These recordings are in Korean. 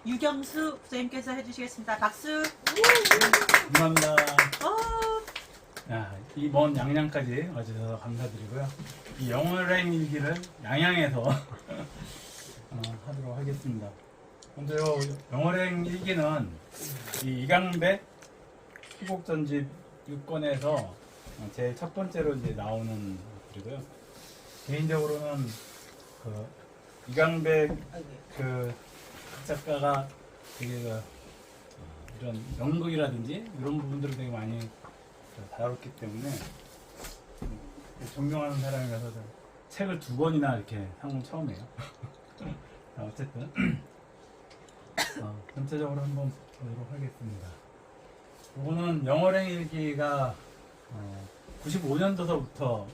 유경수 선생님께서 해주시겠습니다. 박수. 감사합니다. 어, 이 먼 양양까지 와주셔서 감사드리고요. 이 영어여행 일기를 양양에서 하도록 하겠습니다. 먼저 영어여행 일기는 이 이강백 희곡전집 6권에서 제일 첫 번째로 이제 나오는 것들이고요. 개인적으로는 그 이강백 그 작가가 되게 이런 연극이라든지 이런 부분들을 되게 많이 다뤘기 때문에 존경하는 사람이라서 책을 2권이나 이렇게 산 건 처음이에요. 어쨌든 전체적으로 한번 보도록 하겠습니다. 이거는 영어여행 일기가 95년도서부터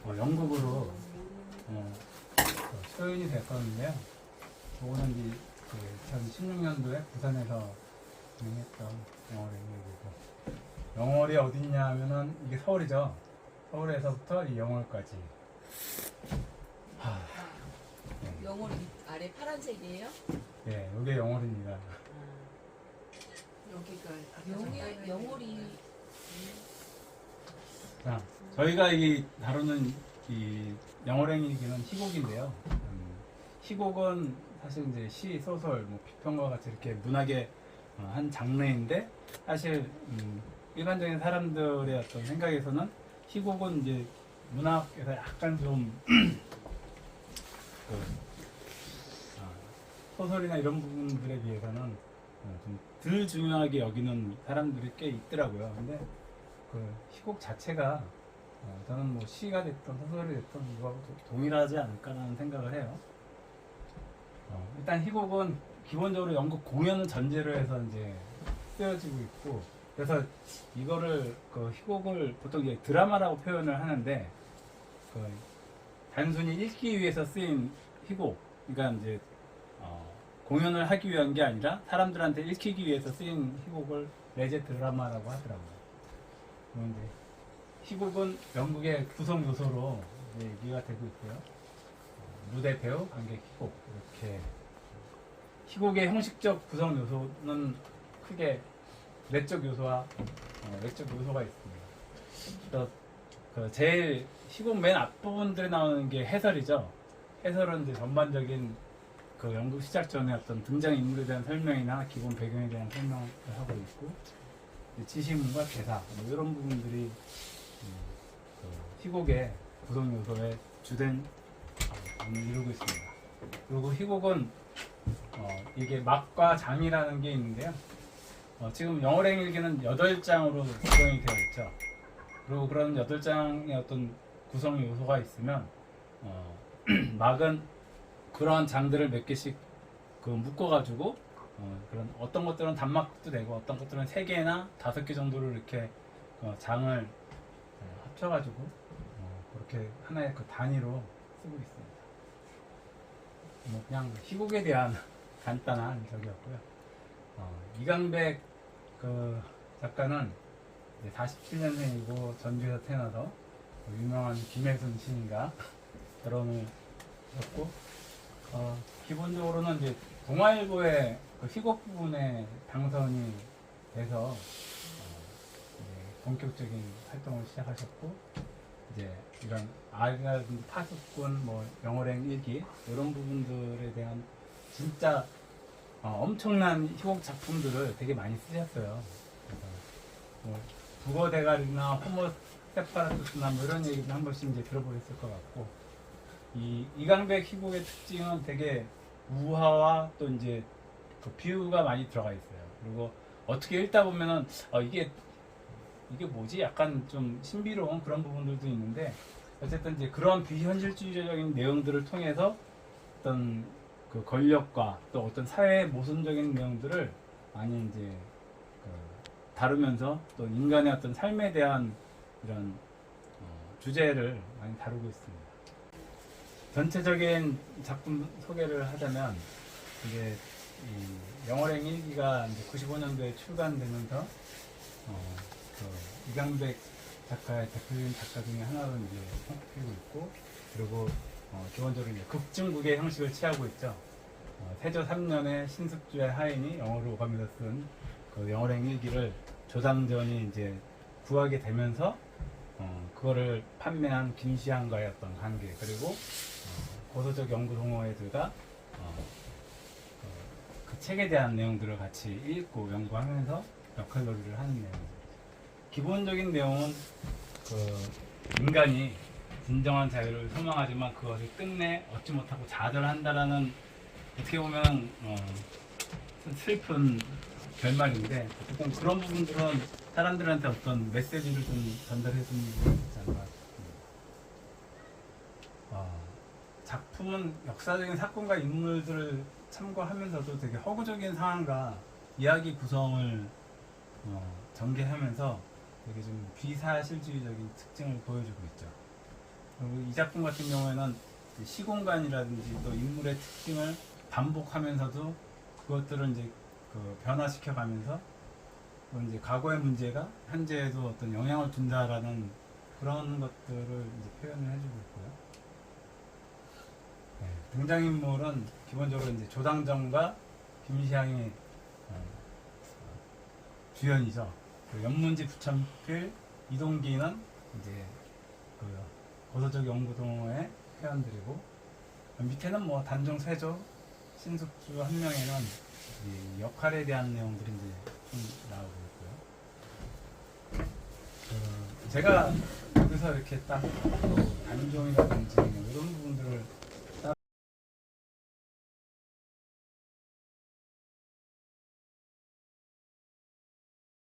영국으로 초연이 됐었는데요. 이거는 이제 2016년도에 부산에서 진행했던 영어여행 일기고, 영월이 어딨냐 하면은 이게 서울이죠. 서울에서부터 이 영월까지. 네. 영월 아래 파란색이에요? 네, 이게 영월입니다. 여기가 영월이 자, 저희가 이 다루는 이 영어여행 일기는 희곡인데요. 희곡은 사실 이제 시, 소설, 뭐 비평과 같이 이렇게 문학의 한 장르인데, 사실 일반적인 사람들의 어떤 생각에서는 희곡은 이제 문학에서 약간 좀 소설이나 이런 부분들에 비해서는 좀 덜 중요하게 여기는 사람들이 꽤 있더라고요. 근데 그 희곡 자체가 저는 뭐 시가 됐든 소설이 됐든 이거하고 동일하지 않을까라는 생각을 해요. 일단 희곡은 기본적으로 연극 공연을 전제로 해서 이제 쓰여지고 있고, 그래서 이거를 그 희곡을 보통 이제 드라마라고 표현을 하는데, 그 단순히 읽기 위해서 쓰인 희곡, 그러니까 이제 공연을 하기 위한 게 아니라 사람들한테 읽히기 위해서 쓰인 희곡을 레제 드라마라고 하더라고요. 그런데 희곡은 연극의 구성 요소로 얘기가 되고 있고요. 무대, 배우, 관객, 희곡, 이렇게 희곡의 형식적 구성 요소는 크게 내적 요소와 외적 요소가 있습니다. 그래서 그 제일 희곡 맨 앞부분들에 나오는 게 해설이죠. 해설은 이제 전반적인 그 연극 시작 전에 어떤 등장 인물에 대한 설명이나 기본 배경에 대한 설명을 하고 있고, 지시문과 대사 뭐 이런 부분들이 그 희곡의 구성 요소의 주된 이루고 있습니다. 그리고 희곡은 이게 막과 장이라는 게 있는데요. 지금 영어여행 일기는 8장으로 구성이 되어 있죠. 그리고 그런 8장의 어떤 구성 요소가 있으면 막은 그런 장들을 몇 개씩 그 묶어가지고 그런 어떤 것들은 단막도 되고 어떤 것들은 3개나 5개 정도를 이렇게 장을 합쳐가지고 그렇게 하나의 그 단위로 쓰고 있습니다. 뭐 그냥 희곡에 대한 간단한 적이었고요. 이강백 그 작가는 47년생이고 전주에서 태어나서 유명한 김혜순 시인과 결혼을 했고, 기본적으로는 이제 동아일보의 그 희곡 부분에 당선이 돼서 본격적인 활동을 시작하셨고, 이제 이런 아이라든지 파수꾼, 뭐 영어여행 일기 이런 부분들에 대한 진짜 엄청난 희곡 작품들을 되게 많이 쓰셨어요. 그래서 뭐 북어 대가리나 호모 세파라투스나 뭐 이런 얘기도 한 번씩 이제 들어보셨을 것 같고, 이 이강백 희곡의 특징은 되게 우화와 또 이제 그 비유가 많이 들어가 있어요. 그리고 어떻게 읽다 보면은 이게 뭐지? 약간 좀 신비로운 그런 부분들도 있는데, 어쨌든 이제 그런 비현실주의적인 내용들을 통해서 어떤 그 권력과 또 어떤 사회의 모순적인 내용들을 많이 이제 다루면서 또 인간의 어떤 삶에 대한 이런 주제를 많이 다루고 있습니다. 전체적인 작품 소개를 하자면, 이게 이 영어여행 일기가 이제 95년도에 출간되면서 그 이강백 작가의 대표적인 작가 중에 하나로 이제 손꼽히고 있고, 그리고 기본적으로 이제 극중극의 형식을 취하고 있죠. 세조 3년에 신숙주의 하인이 영어로 오가면서 쓴 그 영어행 일기를 조당전이 이제 구하게 되면서 그거를 판매한 김시한과의 어떤 관계, 그리고 고서적 연구 동호회들과 그 책에 대한 내용들을 같이 읽고 연구하면서 역할놀이를 하는 내용입니다. 기본적인 내용은 그 인간이 진정한 자유를 소망하지만 그것을 끝내 얻지 못하고 좌절한다라는, 어떻게 보면 슬픈 결말인데, 어쨌든 그런 부분들은 사람들한테 어떤 메시지를 좀 전달해 주는 부분이 있지 않나 싶습니다. 작품은 역사적인 사건과 인물들을 참고하면서도 되게 허구적인 상황과 이야기 구성을 전개하면서 되게 좀 비사실주의적인 특징을 보여주고 있죠. 그리고 이 작품 같은 경우에는 시공간이라든지 또 인물의 특징을 반복하면서도 그것들을 이제 변화시켜가면서 또 이제 과거의 문제가 현재에도 어떤 영향을 준다라는 그런 것들을 이제 표현을 해주고 있고요. 네, 등장인물은 기본적으로 이제 조당정과 김시향이 주연이죠. 그 연문지 부천필 이동기는 이제 그 고서적 연구동호회 회원들이고, 밑에는 뭐 단종 세조 신숙주 한 명에는 이 역할에 대한 내용들이 이제 좀 나오고 있고요. 제가 여기서 이렇게 딱 단종이라든지 이런 부분들을